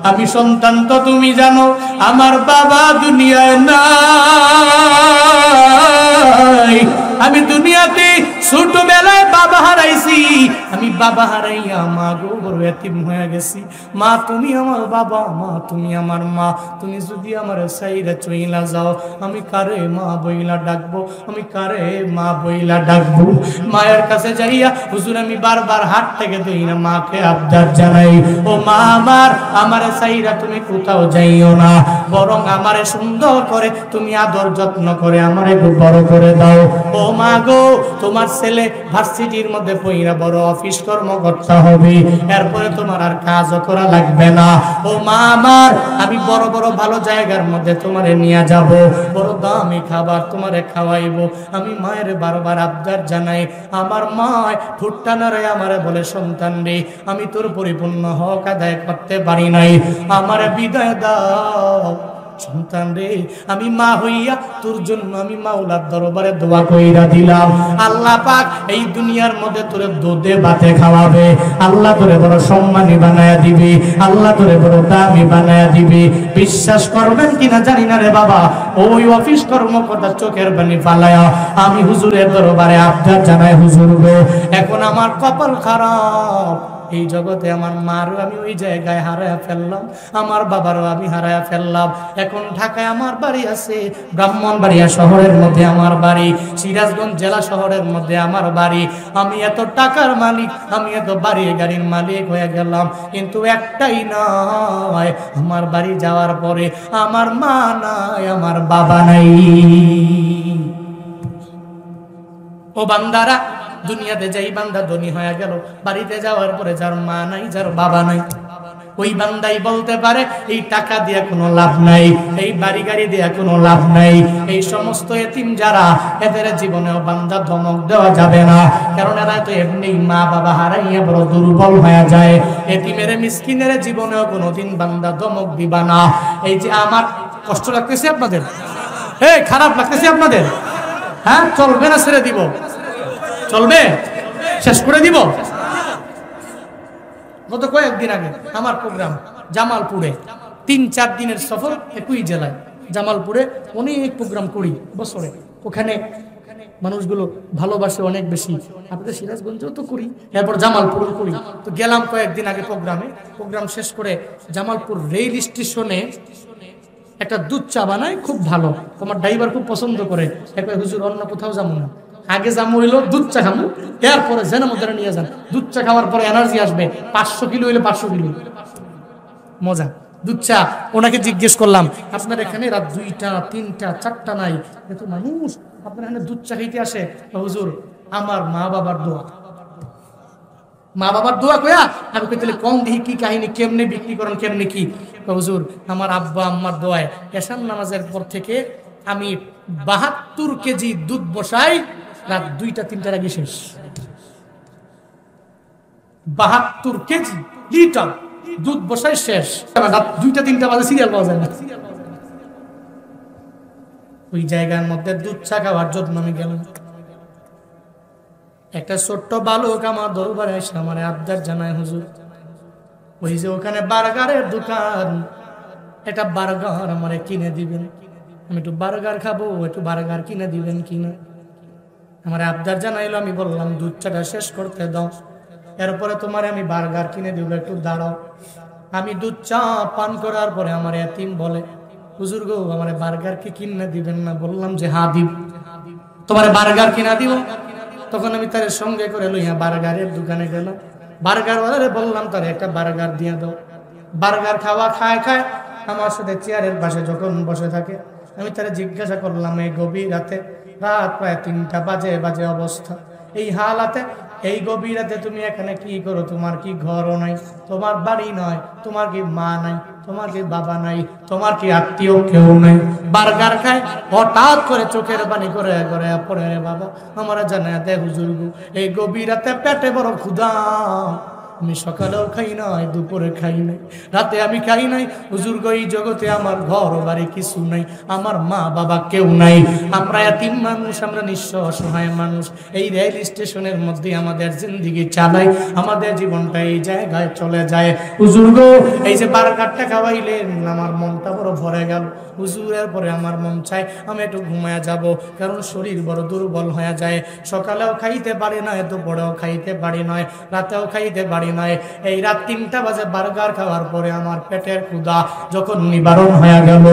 আমি সন্তান তো তুমি জানো আমার বাবা দুনিয়ায় নাই। আমি দুনিয়াতে ছোটবেলায় বাবা হারাইছি। আমি বাবা হারাইয়া মা গো বড় এতিম হয়ে গেছি। মা তুমি আমার বাবা, মা তুমি আমার মা। তুমি যদি আমার সাইরা চইলা যাও আমি কারে মা বইলা ডাকবো, আমি কারে মা বইলা ডাকবো? মায়ের কাছে যাইয়া হুজুর আমি বারবার হাত থেকে ধরি না মাকে আবদার জানাই, ও মা আমার সাইরা তুমি কোথাও যাইও না, বরং আমারে সুন্দর করে তুমি আদর যত্ন করে আমারে বড় করে দাও। ও মা গো তোমার ছেলে ভার্সিটির মধ্যে পড়া বড় অফিস কর্মকর্তা হবে, এরপরে তোমার আর কাজও করা লাগবে না। ও মা আমার আমি বড় বড় ভালো জায়গার মধ্যে তোমারে নিয়ে যাব, বড় দামি খাবার তোমারে খাওয়াইবো। আমি মায়ের বারবার আবদার জানাই, আমার মা ঠোঁটটা নাড়ে আমারে বলে সন্তান রে আমি তোর পরিপূর্ণ হক আদায় করতে পারি নাই, আমারে বিদায় দাও। সন্তান রে আমি মা হইয়া তোর জন্য আমি মাওলার দরবারে দোয়া কইরা দিলাম, আল্লাহ পাক এই দুনিয়ার মধ্যে তোরে দুধে ভাতে খাওয়াবে, আল্লাহ তোরে বড় সম্মানী বানায়া দিবে, আল্লাহ তোরে বড় দামি বানায়া দিবে। বিশ্বাস করবেন কিনা জানি না রে বাবা, ওই অফিস কর্মকর্তা চোখের পানি ফালায়া আমি হুজুরের দরবারে আবদার জানাই, হুজুর গো এখন আমার কপাল খারাপ, এই জগতে আমার মারও আমি ওই জায়গায় হারায়া ফেললাম, আমার বাবারও আমি হারায়া ফেললাম। এখন ঢাকায় আমার বাড়ি আছে, ব্রাহ্মণবাড়িয়া শহরের মধ্যে আমার বাড়ি, সিরাজগঞ্জ জেলা শহরের মধ্যে আমার বাড়ি। আমি এত টাকার মালিক, আমি এত বাড়ি গাড়ির মালিক হয়ে গেলাম, কিন্তু একটাই নয়, আমার বাড়ি যাওয়ার পরে আমার মা নাই, আমার বাবা নাই। ও বান্দারা, দুনিয়াতে যাই বান্দা ধনী হয়ে গেল, বাড়িতে যাওয়ার পরে যার মা নাই, যার বাবা নাই, ওই বান্দাই বলতে পারে এই টাকা দিয়ে কোনো লাভ নাই, এই বাড়ি গাড়ি দিয়ে কোনো লাভ নাই। এই সমস্ত এতিম যারা, এদের জীবনেও বান্দা ধমক দেওয়া যাবে না, কারণ এরা তো এমনি মা বাবা হারাইয়া বড় দুর্বল হয়ে যায়। এতিমের মিসকিনের জীবনেও কোনোদিন বান্দা ধমক দিবা না। এই যে আমার কষ্ট লাগতেছে আপনাদের, খারাপ লাগতেছে আপনাদের, হ্যাঁ চলবে না, ছেড়ে দিব, চলবে, শেষ করে দিব। গত কয়েকদিন আগে আমার প্রোগ্রাম জামালপুরে, 3-4 দিনের সফর একই জেলায়, জামালপুরে অনেক প্রোগ্রাম করি বছরে, ওখানে মানুষগুলো ভালোবাসে অনেক বেশি। আপনাদের সিরাজগঞ্জেও তো করি, এরপর জামালপুরেও করি। তো গেলাম কয়েকদিন আগে প্রোগ্রাম শেষ করে জামালপুর রেল স্টেশনে একটা দুধ চা বানায়, খুব ভালো, আমার ড্রাইভার খুব পছন্দ করে। একবার হুজুর অন্য কোথাও যাবো না, আগে যাবো হইলো দুধ চা খাবো, এরপরে যেন মধ্যে নিয়ে যান, দুধ চা খাওয়ার পরে এনার্জি আসবে, 500 কিলো হইলে 500 কিলো মজা দুধ চা। ওনাকে জিজ্ঞেস করলাম আপনার এখানে রাত 2টা 3টা 4টা নাই, এত মানুষ আপনার এখানে দুধ চা খাইতে আসে? হুজুর আমার মা বাবার দোয়া, মা বাবার দোয়া কয়া। আমি কই তাহলে কম দেখি কি কাহিনী, কেমনে বিক্রি করেন, কেমনে কি? হুজুর আমার আব্বা আম্মার দোয়ায় এশার নামাজের পর থেকে আমি 72 কেজি দুধ বসাই, রাত 2টা 3টার আগে শেষ। 72 কেজি লিটার দুধ বসাই শেষ, রাত 2টা 3টা বাজে সিরিয়াল পাওয়া যায় না। ওই জায়গার মধ্যে দুধ চা খাওয়ার জন্য আমি গেলাম। একটা ছোট্ট বালক আমার দরবারে এসে আমার আবদার জানায়, হুজুর ওই যে ওখানে বার্গারের দোকান, একটা বার্গার আমারে কিনে দিবেন, আমি একটু বার্গার খাবো, একটু বার্গার কিনে দিবেন কিনা? আমার আবদার জানাইলো, আমি বললাম দুধ চাটা শেষ করতে দাও, এরপরে তোমার আমি বার্গার কিনে দিব, একটু দাঁড়াও। আমি দুধ চা পান করার পরে আমার এতিম বলে, হুজুর গো আমার বার্গার কি কিনে দিবেন না? বললাম যে হ্যাঁ দিব, তোমার বার্গার কিনা দিব। তখন আমি তার সঙ্গে করে লইয়া বার্গারের দোকানে গেলাম, বার্গার ওয়ালারে বললাম তার একটা বার্গার দিয়ে দাও। বার্গার খায় আমার সাথে চেয়ারের পাশে যখন বসে থাকে, আমি তারা জিজ্ঞাসা করলাম এই গভীর রাতে, রাত প্রায় 3টা বাজে অবস্থা, এই হালাতে এই গভীর রাতে তুমি এখানে কি করো? তোমার কি ঘরও নাই, তোমার বাড়ি নয়, তোমার কি মা নাই, তোমার কি বাবা নাই, তোমার কি আত্মীয় কেউ নাই? বার্গার খায়, হঠাৎ করে চোখের পানি করে পড়ে, রে বাবা আমার জানা দে হুজুর, এই গভীর রাতে পেটে বড় ক্ষুধা, আমি সকালেও খাই নাই, দুপুরে খাই নাই, রাতে আমি খাই নাই। হুজুর গো, এই জগতে আমার ঘর বাড়ি কিছু নাই, আমার মা বাবা কেউ নাই, আমরা এতিম মানুষ, আমরা নিঃস্ব অসহায় মানুষ। এই রেল স্টেশনের মধ্যে আমাদের জিন্দেগি চালাই, আমাদের জীবনটা এই জায়গায় চলে যায়। হুজুর গো, এই যে বার্গারটা খাওয়াইলেন, আমার মনটা বড় ভরে গেল। হুজুরের পরে আমার মন চায় আমি একটু ঘুমায়া যাব, কারণ শরীর বড় দুর্বল হয়ে যায়। সকালেও খাইতে পারি না, দুপুরেও খাইতে পারি না, রাতেও খাইতে পারি না। এই রাত 3টা বাজে বার্গার খাওয়ার পরে আমার পেটের ক্ষুধা যখন নিবারণ হয়ে গেল,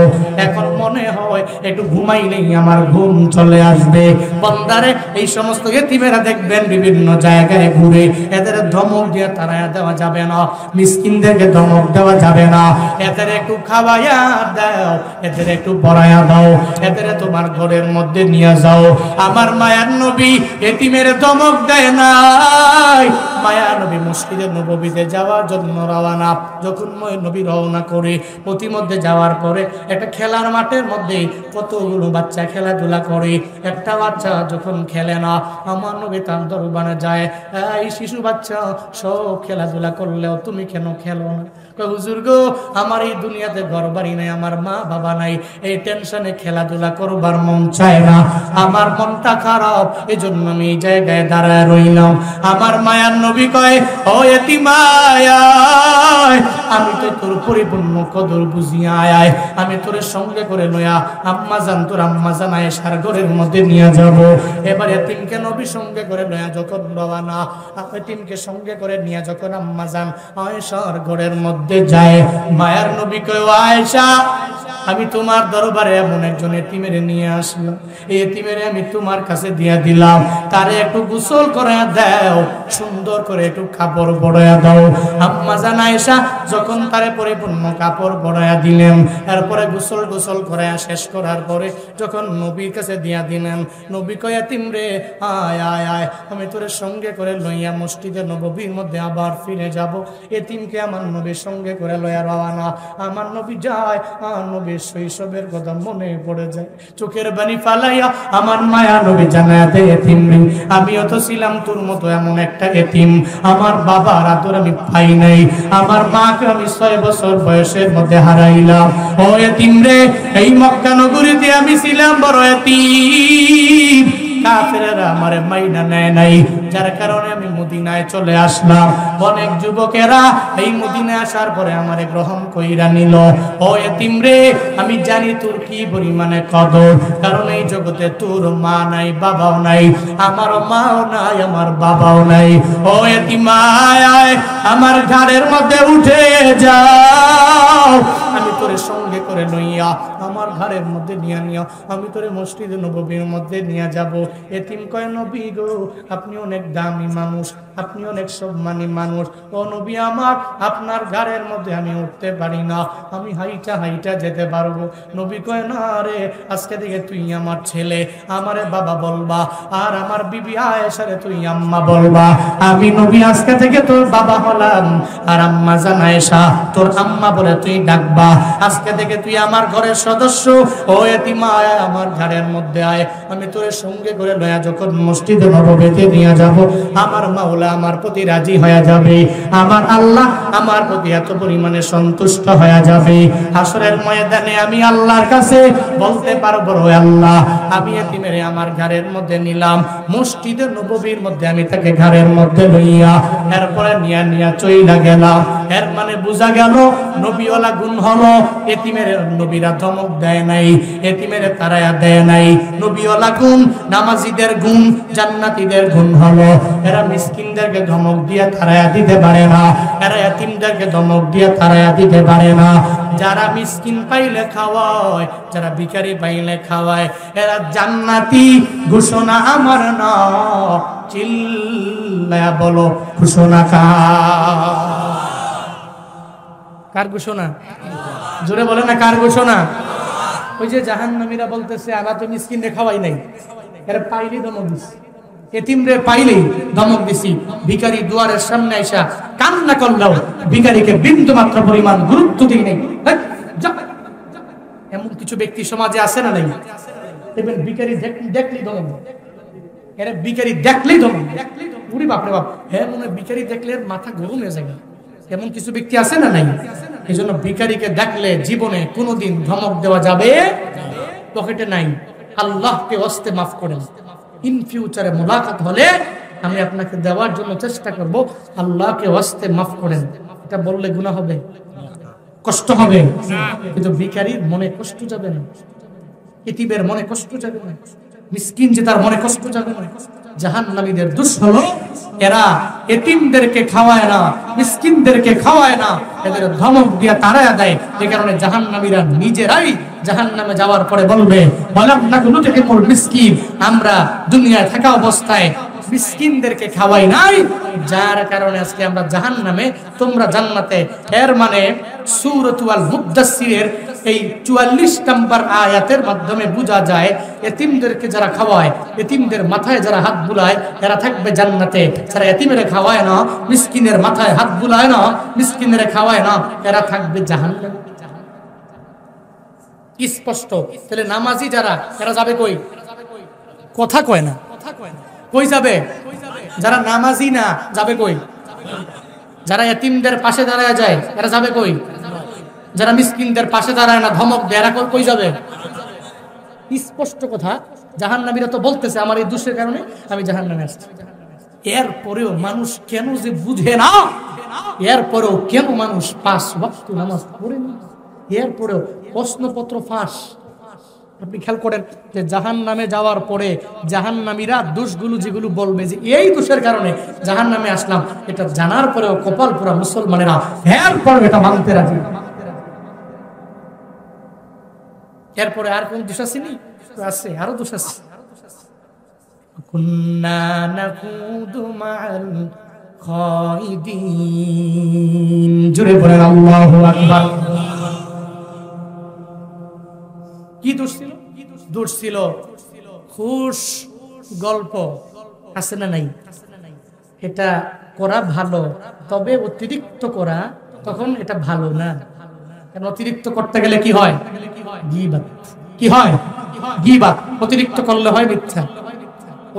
এখন মনে হয় একটু ঘুমাইলেই আমার ঘুম চলে আসবে। বন্দারে, এই সমস্ত এতিমেরা দেখবেন বিভিন্ন জায়গায় ঘুরে, এদের ধমক দিয়ে তাড়ায়া দেওয়া যাবে না, মিসকিনদেরকে ধমক দেওয়া যাবে না। এদের একটু খাওয়াইয়া দাও, এদের একটু পড়াইয়া দাও, এদের তোমার ঘরের মধ্যে নিয়ে যাও। আমার মায়ার নবী এতিমের ধমক দেয় নাই। মায়া নবী মসজিদে নববীতে যাওয়ার জন্য রওনা। যখন নবী রওনা করে প্রতিমধ্যে যাওয়ার পরে একটা খেলার মাঠের মধ্যে কতগুলো বাচ্চা খেলাধুলা করে। একটা বাচ্চা যখন খেলে না, আমার নবী তার দরবারে যায়, এই শিশু বাচ্চা সব খেলাধুলা করলেও তুমি কেন খেলো না? হুজুর গো, আমার এই দুনিয়াতে ঘর বাড়ি নাই, আমার মা বাবা নাই, এই টেনশনে খেলাধুলা করবার মন চায় না, আমার মনটা খারাপ, এজন্য আমি এই জায়গায় দাঁড়ায় রইলাম। আমার মায়ার নবী কয়, ও এতিমায়া, আমি তো তোর পরিপূর্ণ কদর বুঝিয়া আয়, আমি তোর সঙ্গে করে লয়া আম্মা জান, তোর আম্মা জান আয়েশার ঘরের মধ্যে নিয়ে যাব। এবার এতিমকে নবী সঙ্গে করে লয়া যখন রওনা, এতিমকে সঙ্গে করে নিয়ে যখন আম্মা জান আয়েশার ঘরের মধ্যে যায়, মায়ার নবী কয়, ও আয়েশা, আমি তোমার দরবারে এমন একজন এতিমের নিয়ে আসলাম, এই এতিমের আমি তোমার কাছে দিয়ে দিলাম, তারে একটু গোসল করায়া দাও, সুন্দর করে একটু কাপড় পরায়া দাও। আম্মা জান আয়েশা যখন তারে পরিপূর্ণ কাপড় পরায়া দিলেন, এরপরে গোসল করায়া শেষ করার পরে যখন নবীর কাছে দিয়া দিলেন, নবী কয়, এতিম রে, আয় আয় আয়, আমি তোর সঙ্গে করে লইয়া মসজিদে নববীর মধ্যে আবার ফিরে যাব। এতিমকে আমার নবীর সঙ্গে করে লইয়া রওনা। আমার নবী যায়, আর নবীর শৈশবের কথা মনে পড়ে যায়, চোখের বানি ফালাইয়া আমার মায়া নবী জানায়া দেয়, এতিম রে, আমিও তো ছিলাম তোর মতো এমন একটা এতিম, আমার বাবার আদর আমি পাই নাই, আমার মাকে আমি 6 বছর বয়সের মধ্যে হারাইলাম। ও এতিম রে, এই মক্কা নগরীতে আমি ছিলাম বড় এতিম, কাফেরেরা আমারে মাইনা নেয় নাই, যার কারণে আমি মদিনায় চলে আসলাম। অনেক যুবকেরা এই মদিনায় আসার পরে আমারে গ্রহণ কইরা নিল। ও এতিম রে, আমি জানি তোর কি পরিমাণে কদর, কারণ এই জগতে তোর মা নাই, বাবাও নাই, আমার মাও নাই, আমার বাবাও নাই। ও এতিমায়, আমার ঘাড়ের মধ্যে উঠে যাও, আমি তোরে সঙ্গে করে লইয়া আমার ঘরের মধ্যে নিয়ে নিও, আমি তোরে মসজিদে নববীর মধ্যে নিয়ে যাব। এতিম কয়, নবী গো, আপনি অনেক দামি মানুষ, আপনি অনেক সম্মানী মানুষ, ও নবী আমার, আপনার ঘরের মধ্যে আমি উঠতে পারি না, আমি হাইটা যেতে পারবো। নবী কয়, না রে, আজকে থেকে তুই আমার ছেলে, আমারে বাবা বলবা, আর আমার বিবি আয়েশারে তুই আম্মা বলবা। আমি নবী আজকে থেকে তোর বাবা হলাম, আর আম্মা জান আয়েশা তোর আম্মা বলে তুই ডাকবা। আজকে থেকে তুই আমার ঘরের সদস্য। ও এতিমা, আমার ঘরের মধ্যে আয়, আমি তোর সঙ্গে করে লয়া যখন মসজিদে নববীতে নিয়ে যাব, আমার মাওলা আমার প্রতি রাজি হয়ে যাবে, আমার আল্লাহ আমার প্রতি এত পরিমাণে সন্তুষ্ট হয়ে যাবে, হাসরের ময়দানে আমি আল্লাহর কাছে বলতে পারবো, ও আল্লাহ, আমি এতিমের আমার ঘরের মধ্যে নিলাম, মসজিদে নববীর মধ্যে আমি তাকে ঘরের মধ্যে লইয়া এরপরে নিয়া চইলা গেলাম। এর মানে বোঝা গেল নবীওয়ালা গুণ হলো, এতিমের নবীরা ধমক দেয় নাই, এতিমের তারায়া দেয় নাই। নবীওয়ালা গুণ, নামাজিদের গুণ, জান্নাতীদের গুণ হলো এরা মিসকিনদেরকে ধমক দিয়ে তারায়া দিতে পারে না, এরা এতিমদেরকে ধমক দিয়ে তারায়া দিতে পারে না। যারা মিসকিন পাইলে খাওয়ায়, যারা ভিখারি পাইলে খাওয়ায়, এরা জান্নাতি। ঘোষণা আমার না, চিল্লায়া বলো ঘোষণা কার ঘোষণা? জোরে বলে না, কার ঘোষণা? ওই যে জাহান্নামীরা বলতেছে, আমরা তো মিসকিনরে খাওয়াই নাই, এরা পাইলেই ধমক দিছি, এতিমরে পাইলেই ধমক দিছি। ভিখারি দুয়ারের সামনে আইসা কান্না করলেও ভিখারিকে বিন্দু মাত্র পরিমাণ গুরুত্ব দিই নাই। এমন কিছু ব্যক্তি সমাজে আছে না নাই? দেখবেন ভিখারি দেখলেই ধমক, এরা ভিখারি দেখলেই ধমক। উরি বাপরে বাপ, হ্যাঁ মনে ভিখারি দেখলে মাথা গরম হয়ে যায়। এমন কিছু ব্যক্তি আছে না নাই? এই জন্য ভিখারিকে দেখলে জীবনে কোনোদিন ধমক দেওয়া যাবে, পকেটে নাই, আল্লাহকে ওয়াস্তে মাফ করেন। ইন ফিউচারে মোলাকাত হলে আমি আপনাকে দেওয়ার জন্য চেষ্টা করব, আল্লাহকে ওয়াস্তে মাফ করেন। এটা বললে গুনাহ হবে, কষ্ট হবে, কিন্তু ভিখারির মনে কষ্ট যাবে না, ইতিমের মনে কষ্ট যাবে না, মিসকিন যে তার মনে কষ্ট যাবে না। জাহান্নামীদের দোষ হলো এরা এতিমদেরকে খাওয়ায় না, মিসকিনদেরকে খাওয়ায় না, এদের ধমক দিয়ে তাড়ায়া দেয়। এই কারণে জাহান্নামীরা নিজেরাই জাহান্নামে যাওয়ার পরে বলবে, বলাম না কোনো থেকে মোর মিসকিন, আমরা দুনিয়ায় থাকা অবস্থায় মিসকিনদেরকে খাওয়াই নাই, যার কারণে আজকে আমরা জাহান্নামে, তোমরা জান্নাতে। এর মানে সূরাতুল মুদ্দাসসিরের এই 44 নম্বর আয়াতের মাধ্যমে বোঝা যায় এতিমদেরকে যারা খাওয়ায়, এতিমদের মাথায় যারা হাত বুলায়, এরা থাকবে জান্নাতে। যারা এতিমের খাওয়ায় না, মিসকিনের মাথায় হাত বুলায় না, মিসকিনের খাওয়ায় না, এরা থাকবে জাহান্নামে। কি স্পষ্ট। তাহলে নামাজি যারা, এরা যাবে কই? কথা কয় না, কই যাবে? যারা নামাজি না যাবে কই? যারা এতিমদের পাশে দাঁড়ায় যায় এরা যাবে কই? যারা মিসকিনদের পাশে দাঁড়ায় না, ধমক দেয়, এরা কই যাবে? স্পষ্ট কথা। জাহান্নামীরা তো বলতেছে আমার এই দোষের কারণে আমি জাহান্নামে আসছি। এরপরেও মানুষ কেন যে বুঝে না, এরপরেও কেন মানুষ 5 ওয়াক্ত নামাজ পড়ে না, এরপরেও প্রশ্নপত্র ফাঁস। আপনি খেয়াল করেন যে জাহান্নামে যাওয়ার পরে জাহান্নামীরা দোষগুলো যেগুলো বলবে যে এই দোষের কারণে জাহান্নামে আসলাম, এটা জানার পরেও কপাল পুরা মুসলমানেরা এরপরে এটা মানতে রাজি। এরপরে আর কোন দোষ আছে? আছে, আরো দোষ আছে। কুন্না নাকুদু মাআল খাইদিন, জোরে বলেন আল্লাহু আকবার। কি দোষ ছিল? দোষ ছিল খুশ গল্প, আছে না নাই? এটা করা ভালো, তবে অতিরিক্ত করা তখন এটা ভালো না। কারণ অতিরিক্ত করতে গেলে কি হয়? গীবাত। কি হয়? গীবাত। অতিরিক্ত করলে হয় মিথ্যা।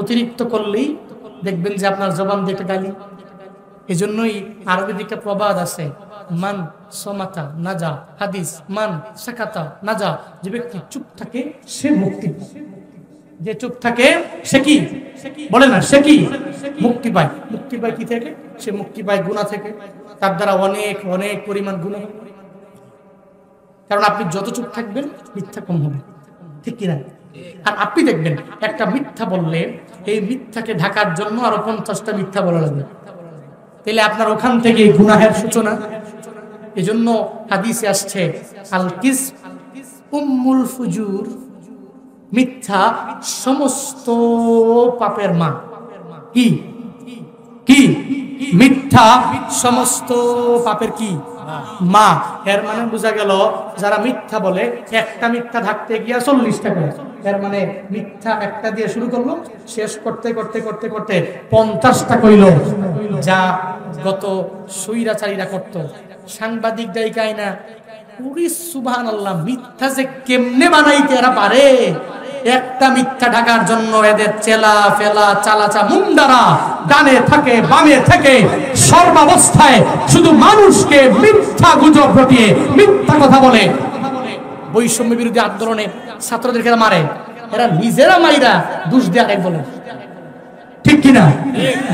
অতিরিক্ত করলেই দেখবেন যে আপনার জবান দিয়ে একটা গালি। এজন্যই আরবিতে একটা প্রবাদ আছে, মান সমাতা নাজা, হাদিস মান সাকাতা নাজা। যে ব্যক্তি চুপ থাকে সে মুক্তি পায়। যে চুপ থাকে সে কি বলে না, সে কি মুক্তি পায়। মুক্তি পায় কি থেকে? সে মুক্তি পায় গুনাহ থেকে। তার দ্বারা অনেক অনেক পরিমাণ গুনাহ হবে। কারণ আপনি যত চুপ থাকবেন মিথ্যা কম হবে, ঠিক কিনা? আর আপনি দেখবেন একটা মিথ্যা বললে এই মিথ্যাকে ঢাকার জন্য আরো 50টা মিথ্যা বলা লাগবে, তাহলে আপনার ওখান থেকে গুনাহের সূচনা। এজন্য হাদিসে আসছে আল কিযব উম্মুল ফুজুর, মিথ্যা সমস্ত পাপের মা। কি কি? মিথ্যা সমস্ত পাপের কি মা। এর মানে বোঝা গেল যারা মিথ্যা বলে, একটা মিথ্যা ঢাকতে গিয়া 40টা করে। এর মানে মিথ্যা একটা দিয়ে শুরু করলো, শেষ করতে করতে করতে করতে 50টা কইল, যা গত স্বৈরাচারীরা করত। সাংবাদিক দায়িকায় না, পুরি সুবহানাল্লাহ, মিথ্যা যে কেমনে বানাইতে এরা পারে। একটা মিথ্যা ঢাকার জন্য এদের চেলা ফেলা চালাচা মুন্ডারা ডানে থাকে বামে থেকে সর্বাবস্থায় শুধু মানুষকে মিথ্যা গুজব রটিয়ে মিথ্যা কথা বলে। বৈষম্য বিরোধী আন্দোলনে ছাত্রদেরকে মারে, এরা নিজেরা মাইরা দোষ দেয় আরেক দলের, ঠিক কিনা?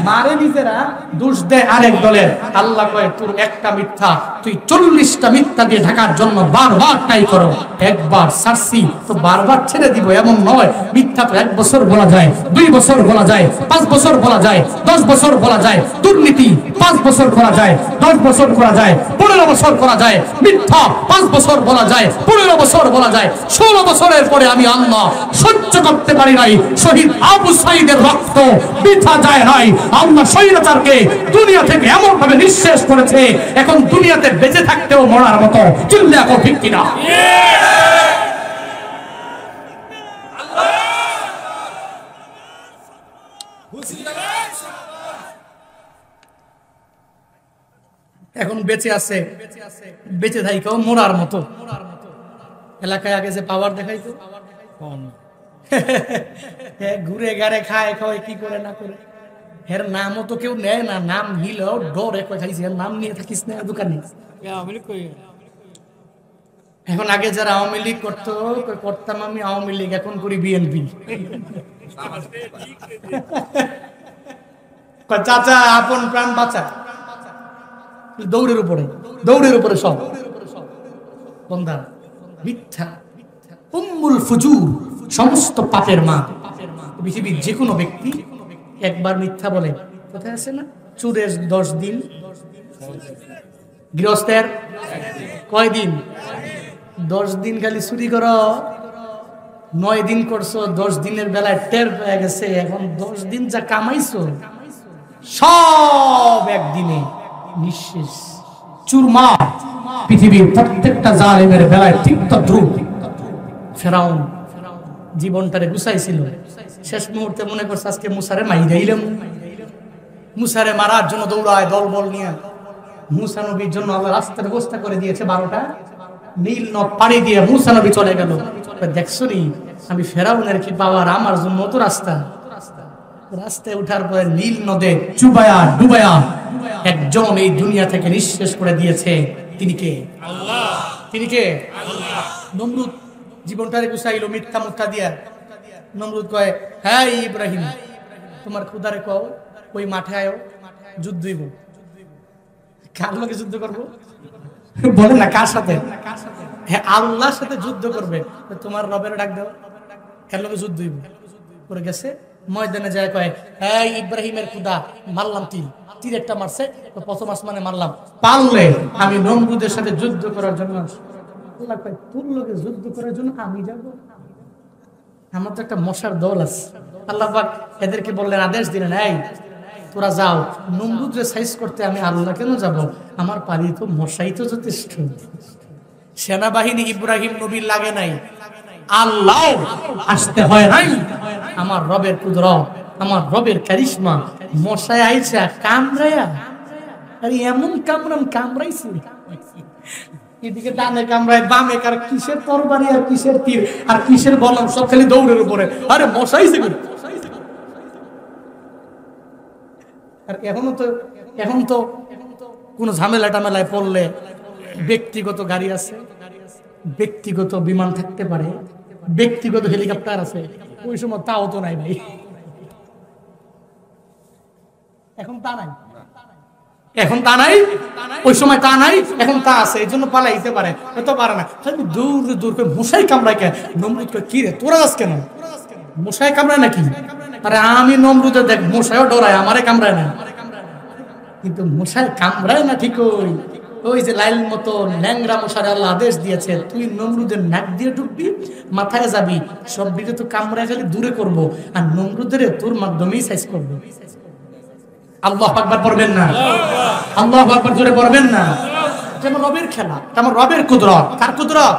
মারে নিজেরা, দোষ দেয় আরেক দলের। আল্লাহ কয় তোর একটা মিথ্যা তুই 40টা মিথ্যা দিয়ে ঢাকার জন্য বারবার ট্রাই করো। একবার ছাড়ছি তো বারবার ছেড়ে দিব এমন নয়। মিথ্যা তো 1 বছর বলা যায়, 2 বছর বলা যায়, 5 বছর বলা যায়, 10 বছর বলা যায়। দুর্নীতি 5 বছর করা যায়, 10 বছর করা যায়, 15 বছর করা যায়। মিথ্যা 5 বছর বলা যায়, 15 বছর বলা যায়। 16 বছরের পরে আমি আল্লাহ সহ্য করতে পারি নাই, শহীদ আবু সাঈদের রক্ত বৃথা যায় নাই। আল্লাহ স্বৈরাচারকে দুনিয়া থেকে এমন ভাবে নিঃশেষ করেছে, এখন দুনিয়াতে বেঁচে থাকতেও মরার মতো। চিল্লা কো ঠিক কিনা? এখন বেঁচে আছে, বেঁচে থাইকেও মরার মতো। এলাকায় আগে যে পাওয়ার দেখাইতো, ঘুরে গাড়ে খায় খাওয়ায় কি করে না করে। এর নামও তো কেউ নেয় না, নাম নিলেও ডরে কয় খাইছি এর নাম নিয়ে থাকিস না দোকানে। এখন আগে যারা আওয়ামী লীগ করতো করতাম আমি আওয়ামী লীগ, এখন করি বিএনপি। চাচা আপন প্রাণ বাঁচা, দৌড়ের উপরে সব বন্ধা। মিথ্যা উম্মুল ফুজুর, সমস্ত পাপের মা। পৃথিবীর যে কোনো ব্যক্তি একবার মিথ্যা বলে, কোথায় আছে না, চুরের 10 দিন, গৃহস্থের কয় দিন? 10 দিন খালি চুরি করো, 9 দিন করছো, 10 দিনের বেলায় টের পেয়ে গেছে। এখন 10 দিন যা কামাইছো সব একদিনে নিঃশেষ, চুরমার। পৃথিবীর প্রত্যেকটা জালেমের বেলায় ঠিক তদ্রুপ ফেরাউন জীবনটারে গুছাইছিল, শেষ মুহূর্তে মনে করছে আজকে মুসারে মাইরাইলাম। মুসারে মারার জন্য দৌড়ায় দলবল নিয়ে। মুসা নবীর জন্য আল্লাহ রাস্তার ব্যবস্থা করে দিয়েছে 12টা নীল নদ পাড়ি দিয়ে মুসা নবী চলে গেল। দেখছো নি আমি ফেরাউনের কি পাওয়ার, আমার জন্য তো রাস্তায় উঠার পরে নীল নদে চুবায়া ডুবায়া একজন এই দুনিয়া থেকে নিঃশেষ করে দিয়েছে। তিনি কে? আল্লাহ। তিনি কে? আল্লাহ। নমরুদ জীবনটারে গুছাইলো মিথ্যা মুথ্যা দিয়া। নমরুদ কয়, হ্যাঁ ইব্রাহিম তোমার খুদারে কও ওই মাঠে আয়ো, যুদ্ধ হইব। কার লোকে যুদ্ধ করবো? বলে না কার সাথে? হ্যাঁ আল্লাহর সাথে যুদ্ধ করবে। তোমার রবের ডাক দাও, কার লোকে যুদ্ধ হইব। করে গেছে ময়দানে যায় কয়, হ্যাঁ ইব্রাহিমের খুদা মারলাম তীর একটা মারছে, প্রথম আসমানে মারলাম, পারলে আমি নমরুদের সাথে যুদ্ধ করার জন্য। আল্লাহ কয় তোর লোকে যুদ্ধ করার জন্য আমি যাব? আমার তো একটা মশার দল আছে। আল্লাহ পাক এদেরকে বললেন, আদেশ দিলেন, এই তোরা যাও, নমরুদরে সাইজ করতে আমি আল্লাহ কেন যাব? আমার পালি তো মশাই তো যথেষ্ট। সেনাবাহিনী ইব্রাহিম নবীর লাগে নাই, আল্লাহ আসতে হয় নাই। আমার রবের কুদরত, আমার রবের কারিশমা, মশায় আইছে কামড়ায়া, আরে এমন কামড়াইছে, এদিকে ডানে কামড়ায় বামে, কার কিসের তরবারি আর কিসের তীর আর কিসের বলম, সব খালি দৌড়ের উপরে। আরে মশাইছে। আর এখন তো কোন ঝামেলা টামেলায় পড়লে ব্যক্তিগত গাড়ি আছে, ব্যক্তিগত বিমান থাকতে পারে, ব্যক্তিগত হেলিকপ্টার আছে। ওই সময় তাও তো নাই ভাই, এখন তা নাই, ওই সময় তা নাই, এখন তা আছে। এই জন্য পালাইতে পারে, হয়তো পারে না। দূর করে মশাই কামড়ায় কে? নমরুদ কয় কি রে তোরা যাস কেন? মশাই কামড়ায় নাকি? আরে আমি নমরুদে দেখ মশাইও ডরায়, আমারে কামড়ায় না। কিন্তু মশাই কামড়ায় না ঠিক ওই যে লাইল মতো ল্যাংরা মশারে আল্লাহ আদেশ দিয়েছে, তুই নমরুদের নাক দিয়ে ঢুকবি, মাথায় যাবি, সব দিকে তো কামড়ায় খালি দূরে করব, আর নমরুদের তোর মাধ্যমেই সাইজ করবো। আল্লাহু আকবার পড়বেন না? আল্লাহু আকবার জোরে পড়বেন না? যেমন রবের খেলা, তেমন রবের কুদরত। কার কুদরত?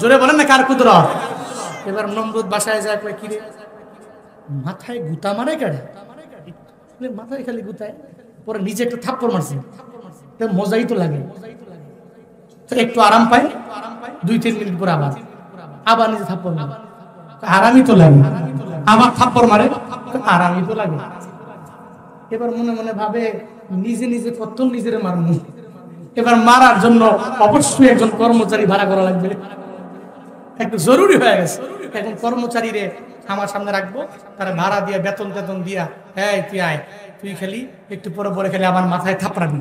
জোরে বলেন না কার কুদরত? এবার নমরুদ বাসায় যায়, কয় কি রে মাথায় গুতা মারে কেন? মাথায় খালি গুতায়, পরে নিজে একটা থাপ্পড় মারছে, মজাই তো লাগে, একটু আরাম পায়, 2-3 মিনিট পরে আবার নিজে থাপ্পড় মারে, আরামই তো লাগে। আবার থাপ্পড় মারে, আরামই তো লাগে। এবার মনে মনে ভাবে নিজে কত নিজের মারমু। এবার মারার জন্য অবশ্যই একজন কর্মচারী ভাড়া করা লাগবে, একটু জরুরি হয়ে গেছে। এখন কর্মচারীরে আমার সামনে রাখবো, তারা ভাড়া দিয়ে বেতন দিয়া, হ্যাঁ তুই আয়, তুই খালি একটু পরে খালি আমার মাথায় থাপড়াবি।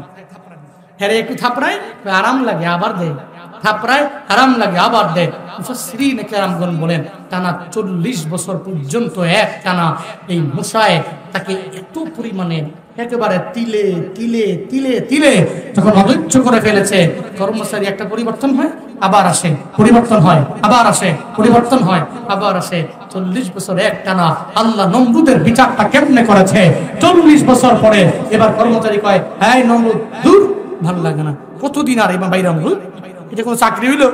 হ্যাঁ একটু থাপড়ায় আরাম লাগে, আবার দে, থাপড়ায় আরাম লাগে, আবার দে। মুফাসসিরিন বলেন টানা 40 বছর পর্যন্ত এক টানা এই মশায় তাকে এত পরিমাণে একেবারে তিলে যখন অধৈর্য করে ফেলেছে, কর্মচারী একটা পরিবর্তন হয় আবার আসে, পরিবর্তন হয় আবার আসে, পরিবর্তন হয় আবার আসে। 40 বছর এক টানা আল্লাহ নমরুদের বিচারটা কেমনে করেছে। 40 বছর পরে এবার কর্মচারী কয়, হ্যাঁ নমরুদ দূর, ভালো লাগে না, কতদিন আর এবার বাইরে নমরুদ, এটা কোনো চাকরি হইলো?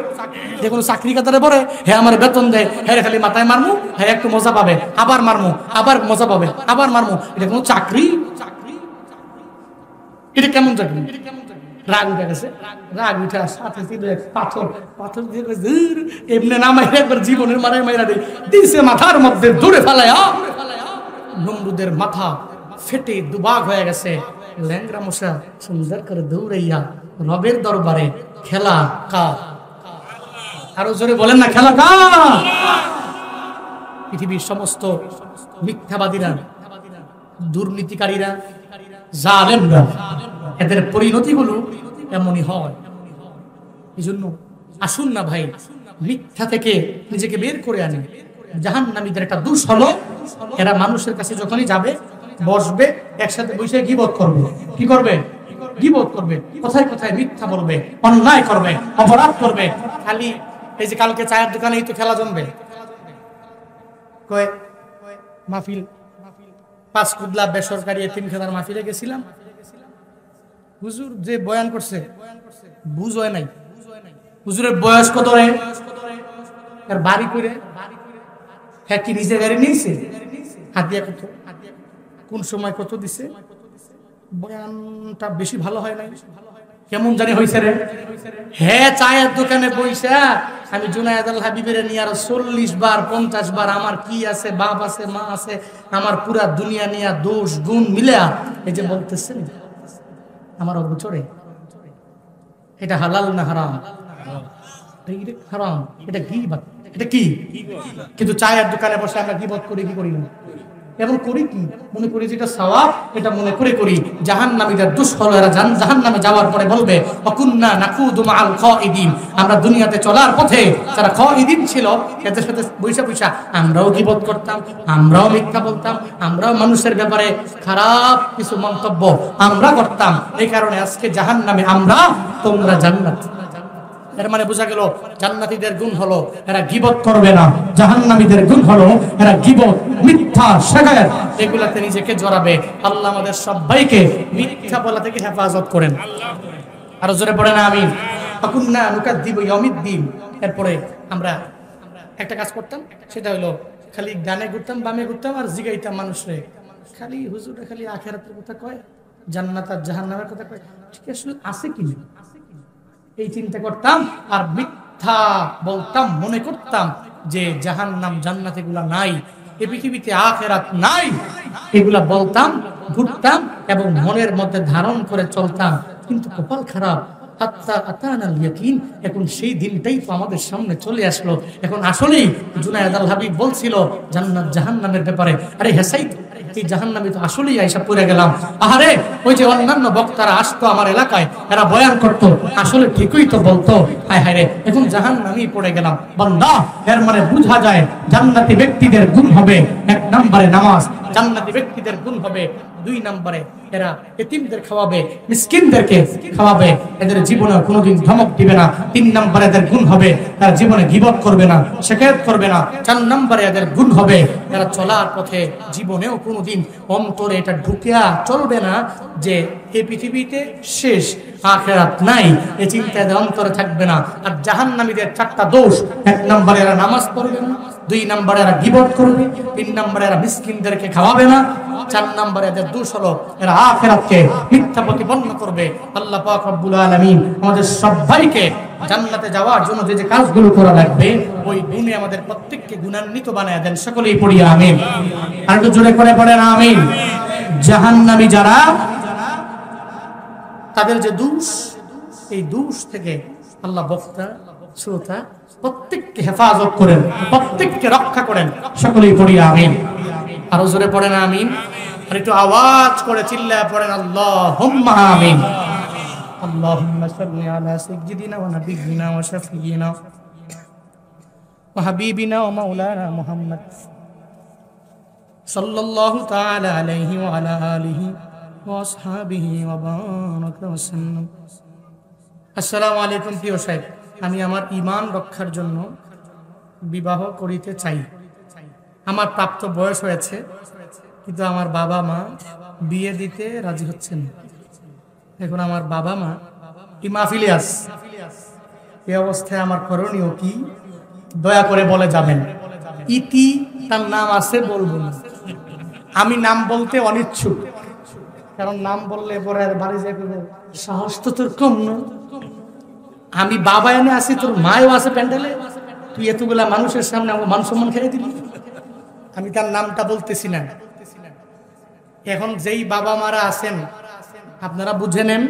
যে কোনো চাকরি কাতারে পরে হ্যাঁ আমার বেতন দেয়, হ্যাঁ খালি মাথায় মারমু, হ্যাঁ একটু মজা পাবে, আবার মারমু, আবার মজা পাবে, আবার মারমু, এটা কোনো চাকরি? এটা কেমন চাকরি? রাগ উঠে গেছে, রাগ উঠে সাথে পাথর দিয়ে এমনি নামাই একবার জীবনের মারাই মাইরা দিছে মাথার মধ্যে দূরে ফেলায়। নমরুদের মাথা ফেটে দুবাগ হয়ে গেছে। ল্যাংরা মশা সুন্দর করে দৌড়াইয়া রবের দরবারে খেলা কা, আরো জোরে বলেন না খেলা কা। পৃথিবীর সমস্ত মিথ্যাবাদীরা, দুর্নীতিকারীরা, জালেমরা, এদের পরিণতিগুলো এমনই হয়। এই জন্য আসুন না ভাই, মিথ্যা থেকে নিজেকে বের করে আনি। জাহান্নামীদের একটা দোষ হলো, এরা মানুষের কাছে যখনই যাবে, বসবে, একসাথে বসে গীবত করবে। কি করবে? গীবত করবে। কোথায় কোথায় মিথ্যা বলবে, অন্যায় করবে, অপরাধ করবে। খালি এই যে কালকে চায়ের দোকানেই তো খেলা জমবে, কয় মাহফিল, পাঁচকুদলা বেসরকারি এতিমখানার মাহফিলে গেছিলাম, হুজুর যে বয়ান করছে বুঝ হয় নাই। হুজুরের বয়স কত রে, আর বাড়ি করে, হ্যাঁ কি নিজে গাড়ি নিয়েছে, হাতিয়া কত, কোন সময় কত দিছে, বয়ানটা বেশি ভালো হয় নাই, কেমন জানি হয়েছে রে। হ্যাঁ চায়ের দোকানে বইসা আমি জুনায়েদ আল হাবিবের নিয়ে আর 40 বার 50 বার আমার কি আছে, বাপ আছে, মা আছে, আমার পুরা দুনিয়া নিয়ে দোষ গুণ মিলা এই যে বলতেছেন আমার অগোচরে, এটা হালাল না হারাম? হারাম। এটা গীবত, এটা কি? কিন্তু চায়ের দোকানে বসে আমরা গীবত করি কি করি না? এবং করি কি মনে করি যেটা সওয়াব, এটা মনে করে করি। জাহান্নামীদের দোষ হলো এরা জাহান্নামে যাওয়ার পরে বলবে ওয়াকুন্না নাকুদু মাআল খাইদিন, আমরা দুনিয়াতে চলার পথে যারা খাইদিন ছিল এদের সাথে বৈশা বৈশা আমরাও গীবত করতাম, আমরাও মিথ্যা বলতাম, আমরাও মানুষের ব্যাপারে খারাপ কিছু মন্তব্য আমরা করতাম। এই কারণে আজকে জাহান্নামে আমরা, তোমরা জান্নাত। এর মানে বোঝা গেল জান্নাতীদের গুণ হলো এরা গীবত করবে না, জাহান্নামীদের গুণ হলো এরা গীবত, মিথ্যা, শিরক এগুলাতে নিজেকে জড়াবে। আল্লাহ আমাদের সবাইকে মিথ্যা বলা থেকে হেফাজত করেন। আর জোরে পড়ে না আমিন। ফাকুন্না নুকাযযিবু ইয়াউমিদ্দিন। এরপরে আমরা একটা কাজ করতাম, সেটা হলো খালি গানে ঘুরতাম, বামে ঘুরতাম আর জিগাইতাম মানুষরে, খালি হুজুরে খালি আখিরাতের কথা কয়, জান্নাত আর জাহান্নামের কথা কয়, ঠিক আসলে আছে কি না এই চিন্তা করতাম। আর মিথ্যা বলতাম, মনে করতাম যে জাহান্নাম জান্নাত এগুলা নাই, এই পৃথিবীতে আখিরাত নাই, এগুলা বলতাম, ঘুরতাম এবং মনের মধ্যে ধারণ করে চলতাম। কিন্তু কপাল খারাপ, হাত্তা আতানাল ইয়াকিন, এখন সেই দিনটাই তো আমাদের সামনে চলে আসলো। এখন আসলেই জুনায়েদ আল হাবিব বলছিল জান্নাত জাহান্নামের ব্যাপারে, আরে হেসাই এই জাহান্নামী তো আসলেই আইসা পড়ে গেলাম। আহারে ওই যে অন্যান্য বক্তারা আসতো আমার এলাকায়, এরা বয়ান করতো, আসলে ঠিকই তো বলতো, হায় হায় রে এখন জাহান্নামী পড়ে গেলাম। বান্দা, এর মানে বোঝা যায় জান্নাতি ব্যক্তিদের গুণ হবে 1 নম্বরে নামাজ, জান্নাতি ব্যক্তিদের গুণ হবে 2 নম্বরে এরা এতিমদের খাওয়াবে, মিসকিনদেরকে খাওয়াবে, এদের জীবনে কোনোদিন ধমক দিবে না। 3 নম্বরে এদের গুণ হবে এরা জীবনে গীবত করবে না, শিকায়ত করবে না। 4 নম্বরে এদের গুণ হবে এরা চলার পথে জীবনেও কোনোদিন অন্তরে এটা ঢুকিয়া চলবে না যে এই পৃথিবীতে শেষ, আখিরাত নাই, এই চিন্তা এদের অন্তরে থাকবে না। আর জাহান্নামীদের 4টা দোষ, 1 নম্বরে এরা নামাজ পড়বে না, 2 নম্বরে এরা গীবত করবে, 3 নম্বরে এরা মিসকিনদেরকে খাওয়াবে না, 4 নম্বরে এদের দোষ হলো এরা আখিরাতকে মিথ্যা প্রতিপন্ন করবে। আল্লাহ পাক রব্বুল আলামিন আমাদের সবাইকে জান্নাতে যাওয়ার জন্য যে যে কাজগুলো করা লাগবে ওই গুণে আমাদের প্রত্যেককে গুণান্বিত বানায় দেন। সকলেই পড়ি আমিন। আর একটু জোরে করে পড়েন আমিন। জাহান্নামী যারা, তাদের যে দোষ, এই দোষ থেকে আল্লাহ বক্তা শ্রোতা প্রত্যেককে হেফাজত করেন, প্রত্যেককে রক্ষা করেন। সকলেই পড়ি আমিন। আরো জোরে পড়েন আমিন। আর একটু আওয়াজ করে চিল্লায় পড়েন আল্লাহুম্মা আমিন। আল্লাহুম্মা সাল্লি আলা সাইয়্যিদিনা ওয়া নাবিয়্যিনা ওয়া শাফিয়িনা ওয়া হাবিবিনা ওয়া মাওলানা মুহাম্মদ সাল্লাল্লাহু তাআলা আলাইহি ওয়া আলা আলিহি ওয়া আসহাবিহি ওয়া বারাকা ওয়া সাল্লাম। আসসালামু আলাইকুম। প্রিয় সাহেব, আমি আমার ঈমান রক্ষার জন্য বিবাহ করিতে চাই। আমার প্রাপ্ত বয়স হয়েছে, কিন্তু আমার বাবা মা বিয়ে দিতে রাজি হচ্ছেন। এখন আমার বাবা মা এই মাহফিলে আছে, এই অবস্থায় আমার করণীয় কি? দয়া করে বলে যাবেন। ইতি তার নাম আছে, বলবো না। আমি নাম বলতে অনিচ্ছুক, কারণ নাম বললে পরে বাড়ি যাই সাহস তো তোর কম না। আমি বাবা এনে আছি, তোর মায়ও আছে প্যান্ডেলে, তুই এতগুলা মানুষের সামনে আমার মান সম্মান খেয়ে দিলি। আমি তার নামটা বলতেছি না। এখন যেই বাবা মারা আছেন আপনারা বুঝে নেন,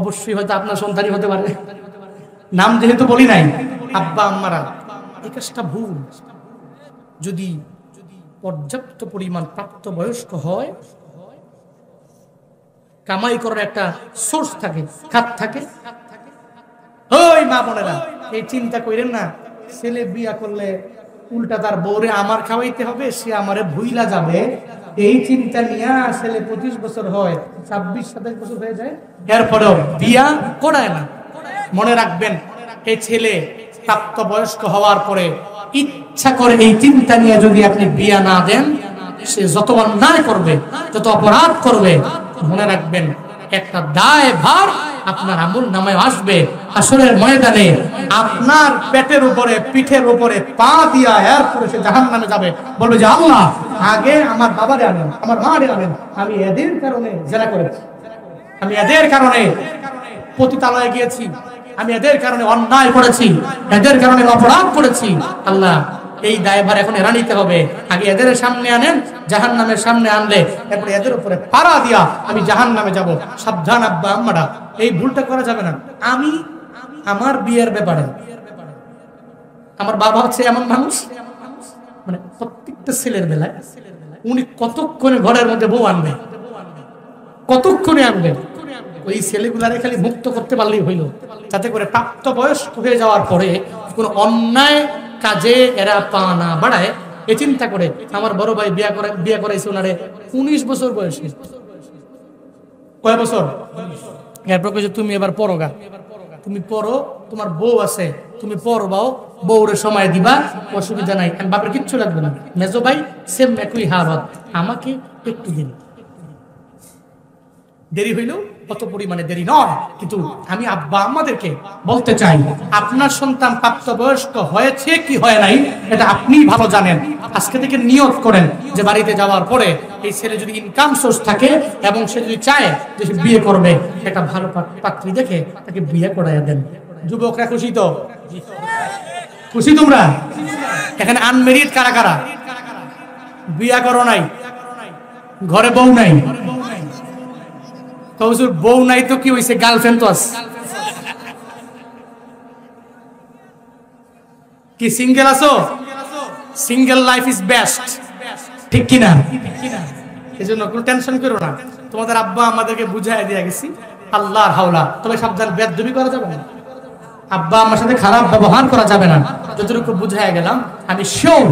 অবশ্যই হয়তো আপনার সন্তানই হতে পারে, নাম যেহেতু বলি নাই, আব্বা আম্মারা, এই কাজটা ভুল। যদি পর্যাপ্ত পরিমাণ প্রাপ্তবয়স্ক হয়, কামাই করার একটা সোর্স থাকে, খাত থাকে, ওই মা বোনেরা এই চিন্তা করেন না ছেলে বিয়া করলে উল্টা তার বউরে আমার খাওয়াইতে হবে, সে আমারে ভুইলা যাবে, এই চিন্তা নিয়ে ছেলে 25 বছর হয়, 26-27 বছর হয়ে যায়, এরপরেও বিয়া করায় না। মনে রাখবেন, এই ছেলে প্রাপ্তবয়স্ক হওয়ার পরে ইচ্ছা করে এই চিন্তা নিয়ে যদি আপনি বিয়া না দেন, সে যত অন্যায় করবে, যত অপরাধ করবে, মনে রাখবেন একটা দায় ভার আপনার আমল নামায় আসবে। আসরের ময়দানে আপনার পেটের উপরে, পিঠের উপরে পা দিয়া এরপরে সে জাহান্নামে যাবে, বলবে যে আল্লাহ আগে আমার বাবারে আনেন, আমার মারে আনেন, আমি এদের কারণে জেনা করেছি, আমি এদের কারণে পতিতালয়ে গিয়েছি, আমি এদের কারণে অন্যায় করেছি, এদের কারণে অপরাধ করেছি। আল্লাহ এই দায়ভার এখন এরা নিতে হবে, আগে এদের সামনে আনেন, জাহান্নামের সামনে আনলে এরপরে এদের উপরে পাড়া দিয়া আমি জাহান্নামে যাব। সাবধান আব্বা আম্মারা, এই ভুলটা করা যাবে না। আমি আমার বিয়ের ব্যাপারে, আমার বাবা হচ্ছে এমন মানুষ, মানে প্রত্যেকটা ছেলের বেলায় উনি কতক্ষণে ঘরের মধ্যে বউ আনবে, কতক্ষণে আনবে, ওই ছেলেগুলারে খালি মুক্ত করতে পারলেই হইল, যাতে করে প্রাপ্তবয়স্ক হয়ে যাওয়ার পরে কোনো অন্যায় কাজে এরা পা না বাড়ায়। এ চিন্তা করে আমার বড় ভাই বিয়ে করাইছে ওনারে 19 বছর বয়সে। কয় বছর? এরপর কইছে তুমি এবার পড়ো গা, তুমি পড়ো, তোমার বউ আছে, তুমি পড়বাও, বউরে সময় দিবা, অসুবিধা নাই, বাপের কিচ্ছু লাগবে না। মেজো ভাই সেম একই হালত, আমাকে একটু দিন। দেরি হইলেও কত পরিমাণে দেরি নয়, কিন্তু আমি আব্বা আমাদেরকে বলতে চাই, আপনার সন্তান প্রাপ্তবয়স্ক হয়েছে কি হয় নাই এটা আপনি ভালো জানেন। আজকে থেকে নিয়ত করেন যে বাড়িতে যাওয়ার পরে এই ছেলে যদি ইনকাম সোর্স থাকে এবং সে যদি চায় যে সে বিয়ে করবে, একটা ভালো পাত্রী দেখে তাকে বিয়ে করাইয়া দেন। যুবকরা খুশি তো? খুশি তোমরা? এখানে আনমেরিড কারা কারা? বিয়ে করো নাই, ঘরে বউ নাই, তো বউ নাই তো কি হইছে, গার্লফ্রেন্ড তো আছে। কি সিঙ্গেল আছো? সিঙ্গেল লাইফ ইজ বেস্ট, ঠিক কিনা? এই জন্য কোনো টেনশন করো না, তোমাদের আব্বা আমাদেরকে বুঝাই দিয়ে গেছি, আল্লাহর হাওলা। তবে সাবধান, বেয়াদবি করা যাবে না, আব্বা আমার সাথে খারাপ ব্যবহার করা যাবে না। যতটুকু বুঝাই গেলাম, আমি শিওর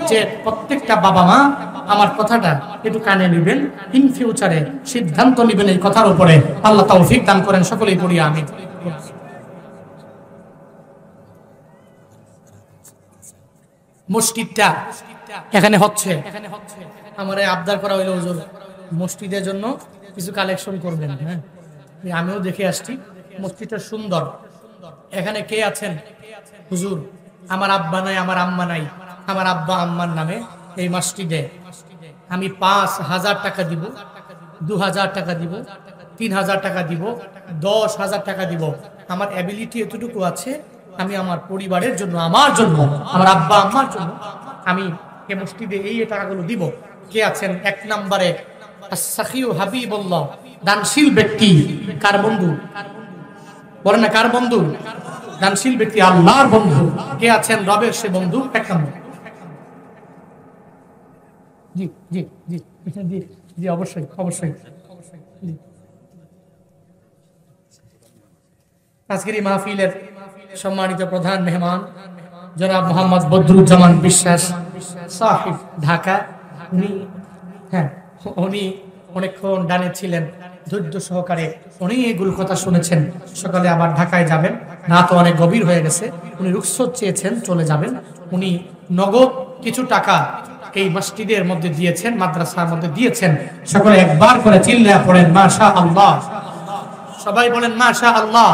যে প্রত্যেকটা বাবা মা আমার কথাটা একটু কানে নেবেন, ইন ফিউচারে সিদ্ধান্ত নেবেন এই কথার উপরে। আল্লাহ তৌফিক দান করেন, সকলেই পড়ি আমিন। মসজিদটা এখানে হচ্ছে, আমার আবদার করা হইলো হুজুর মসজিদের জন্য কিছু কালেকশন করবেন। হ্যাঁ, আমিও দেখে আসছি, মসজিদটা সুন্দর। এখানে কে আছেন? হুজুর আমার আব্বা নাই, আমার আম্মা নাই, আমার আব্বা আম্মার নামে এই মসজিদে আমি 5,000 টাকা দিব, 2,000 টাকা দিব, 3,000 টাকা দিব, 10,000 টাকা দিব। আমার অ্যাবিলিটি এতটুকু আছে, আমি আমার পরিবারের জন্য, আমার জন্য, আমার আব্বা আম্মার জন্য আমি এই মসজিদে এই টাকাগুলো দিব। কে আছেন? 1 নম্বরে আস-সাখিউ হাবিবুল্লাহ, দানশীল ব্যক্তি। কার বন্ধু? বলেন না, কার বন্ধু? দানশীল ব্যক্তি, আল্লাহর বন্ধু। কে আছেন? রবের সে বন্ধু। 1 নম্বর। জি জি জি জি জি, অবশ্যই অবশ্যই। আজকের এই মাহফিলের সম্মানিত প্রধান মেহমান জনাব মোহাম্মদ বদরুজ্জামান বিশ্বাস সাহিব, ঢাকা। উনি অনেকক্ষণ ডানে ছিলেন, ধৈর্য সহকারে অনেকগুলো কথা শুনেছেন। সকালে আবার ঢাকায় যাবেন, না তো অনেক গভীর হয়ে গেছে। উনি রুখসত চেয়েছেন, চলে যাবেন। উনি নগদ কিছু টাকা এই মসজিদের মধ্যে দিয়েছেন, মাদ্রাসার মধ্যে দিয়েছেন। সকলে একবার করে চিল্লায়া পড়েন মাশাআল্লাহ। সবাই বলেন মাশাআল্লাহ।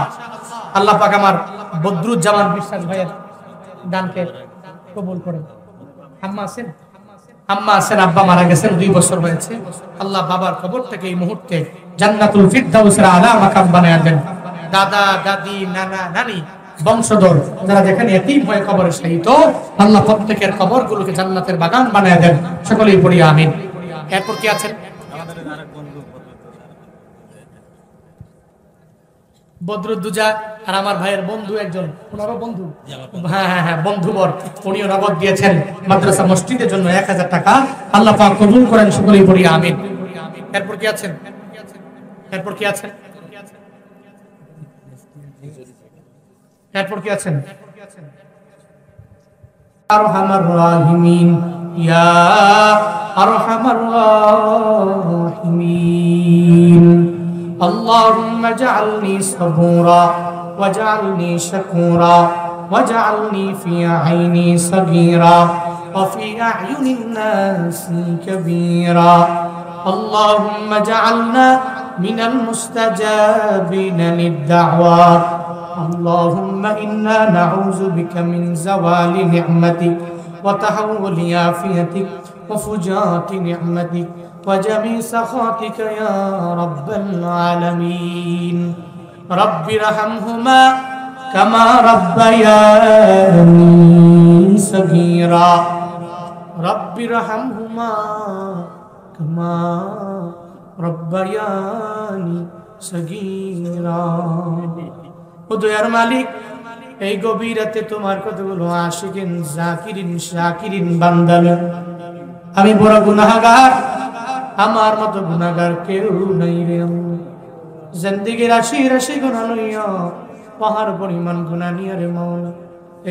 আল্লাহ পাক আমার বদরুজ্জামান বিশ্বাস ভাইয়ের দানকে কবুল করেন। আম্মা আছেন? আম্মা আছেন, আব্বা মারা গেছেন 2 বছর হয়েছে। আল্লাহ বাবার কবরটাকে এই মুহূর্তে জান্নাতুল ফিরদাউসের আলা মাকাম বানায়া দেন। দাদা দাদি নানা নানি বংশধর যারা যেখানে এতিম হয়ে কবরে শায়িত, আল্লাহ প্রত্যেকের কবরগুলোকে জান্নাতের বাগান বানায়া দেন। সকলেই পড়ি আমিন। এরপর কি আছেন? বদরুদ্দুজা আর আমার ভাইয়ের বন্ধু একজন, ওনারও বন্ধু, হ্যাঁ বন্ধুবর, উনিও নগদ দিয়েছেন মাদ্রাসা মসজিদের জন্য 1000 টাকা। আল্লাহ পাক কবুল করেন, সকলেই পড়ি আমিন। এরপর কি আছেন? এরপর কি আছেন? এরপর কি আছেন? আরহামার রাহিমিন, ইয়া আরহামার রাহিমিন। اللهم اجعلني صبورا واجعلني شكورا واجعلني في عيني صغيرا وفي أعين الناس كبيرا اللهم اجعلنا من المستجابين للدعوات اللهم إنا نعوذ بك من زوال نعمتك وتحول عافيتك وفجاءة نعمتك وجميع سخطك يا رب العالمين رب ارحمهما كما ربياني صغيرا رب ارحمهما كما ربياني صغيرا ও দয়ার মালিক, এই গভীর রাতে তোমার কতগুলো আশিকিন জাকিরিন শাকিরিন বান্দা, আমি বড় গুনাহগার, আমার মতো গুনাহগার কেউ নাই রে। জিন্দেগির রাশি রাশি গুনাহ লইয়া পাহাড় পরিমাণ গুনাহ নিয়ে রে মাওলা,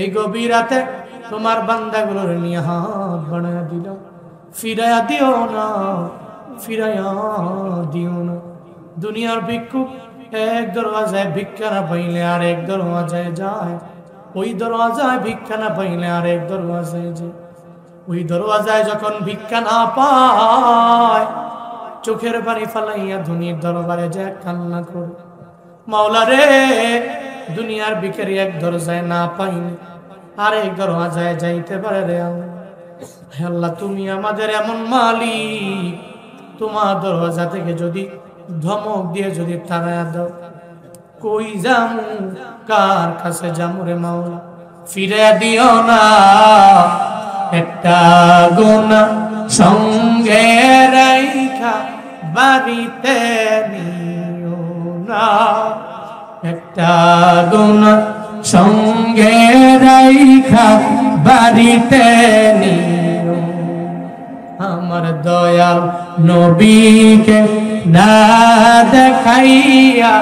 এই গভীর রাতে তোমার বান্দাগুলোর নিয়ে হাত বাড়ায়া দিল, ফিরায়া দিও না, ফিরায়া দিও না। দুনিয়ার ভিক্ষুক এক দরওয়াজায় ভিক্ষা না পাইলে আর এক দরওয়াজায় যায়, ওই দরওয়াজায় ভিক্ষা না পাইলে আর এক দরওয়াজায় যায়। ওই দরওয়াজায় যখন ভিক্ষা না পায়, চোখের পানি ফালাইয়া ধনীর দরবারে যায় কান্না করে, মাওলা রে, দুনিয়ার ভিখারি এক দরজায় না পাইলে আর এক দরওয়াজায় যাইতে পারে রে। আল্লাহ, তুমি আমাদের এমন মালিক, তোমার দরওয়াজা থেকে যদি ধমক দিয়ে যদি তাড়ায়া দাও, কই যামু, কার কাছে যামু রে মাওলা, ফিরে দিও না। একটা গুনাহ সঙ্গে রাইখা বাড়িতে নিও না, একটা গুনাহ সঙ্গে রাইখা বাড়িতে নিও। আমার দয়াল নবীকে না দেখাইয়া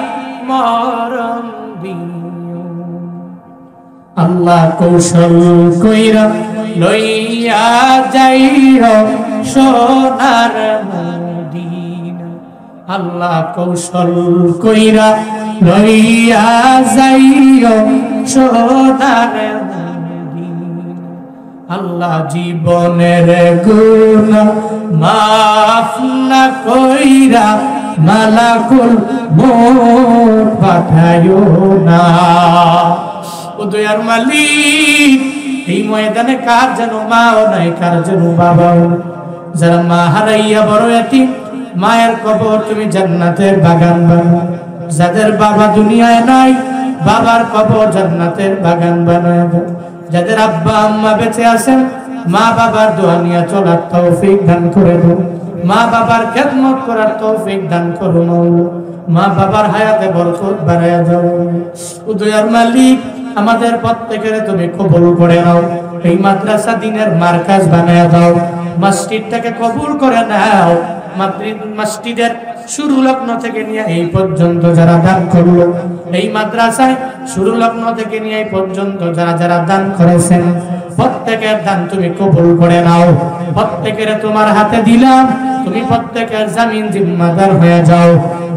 মরণ দিও। আল্লাহ কৌশল কইরা লইয়া যাইও সোনার মদিনা, আল্লাহ কৌশল কইরা লইয়া যাইও সোনার মদিনা। আল্লাহ জীবনের গুনাহ মাফ না কইরা মালাকুল মউত পাঠায়ো না। ও দয়ার মালিক, এই ময়দানে কার যেন মাও নাই, কার যেন বাবাও নাই, যারা মা হারাইয়া বড় এতিম, মায়ের কবর তুমি জান্নাতের বাগান বানাও। যাদের বাবা দুনিয়ায় নাই, বাবার কবর জান্নাতের বাগান বানায় দাও। যাদের আব্বা আম্মা বেঁচে আছেন, মা বাবার দোয়া নিয়ে চলার তৌফিক দান করে দাও। মা বাবার খেদমত করার তৌফিক দান করো মাওলা। মা বাবার হায়াতে বরকত বাড়ায়া দাও। ও দয়ার মালিক, আমাদের প্রত্যেকের তুমি কবুল করে নাও। এই মাদ্রাসা দিনের মার্কাজ বানায়া দাও। মসজিদটাকে কবুল করে নাও। মসজিদের শুরু লগ্ন থেকে নিয়ে এই পর্যন্ত যারা দান করলো, এই মাদ্রাসায় শুরু লগ্ন থেকে নিয়ে এই পর্যন্ত যারা যারা দান করেছেন, প্রত্যেকের দান তুমি কবুল করে নাও। প্রত্যেকের তোমার হাতে দিলাম, তুমি প্রত্যেকের জামিন জিম্মাদার হয়ে যাও।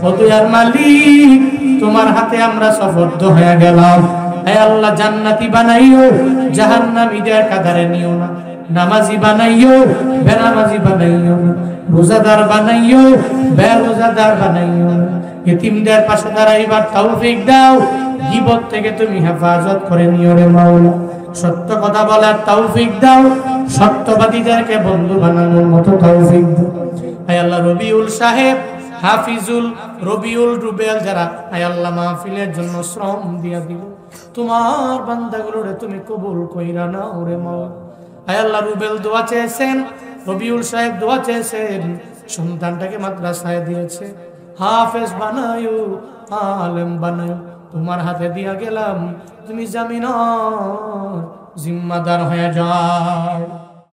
ও দয়ার মালিক, তোমার হাতে আমরা সুপর্দ হয়ে গেলাম। হে আল্লাহ, জান্নাতি বানাইও, জাহান্নামীদের কাতারে নিও না। নামাজি বানাইও, বেনামাজি বানাইও না। রোজাদার বানাইও, বেরোজাদার বানাইও না। ইতিমদের পাশে দাঁড়াইবার তৌফিক দাও। গীবত থেকে তুমি হেফাজত করে নিও রে মাওলা। সত্য কথা বলার তৌফিক দাও। সত্যবাদীদেরকে বন্ধু বানানোর মতো তৌফিক দাও। হে আল্লাহ, রবিউল সাহেব, হাফিজুল, রবিউল, রুবেল যারা হে আল্লাহ মাহফিলের জন্য শ্রম দিয়া দিল, তোমার বান্দাগুলোরে তুমি কবুল কইরা নাও রে মাওলা। হে আল্লাহ, রুবেল দোয়া চেয়েছেন, রবিউল সাহেব দোয়া চেয়েছেন, সন্তানটাকে মাদ্রাসায় দিয়েছে, হাফেজ বানায়ো, আলেম বানায়ো, তোমার হাতে দিয়া গেলাম, তুমি জামিন জিম্মাদার হয়ে যাও।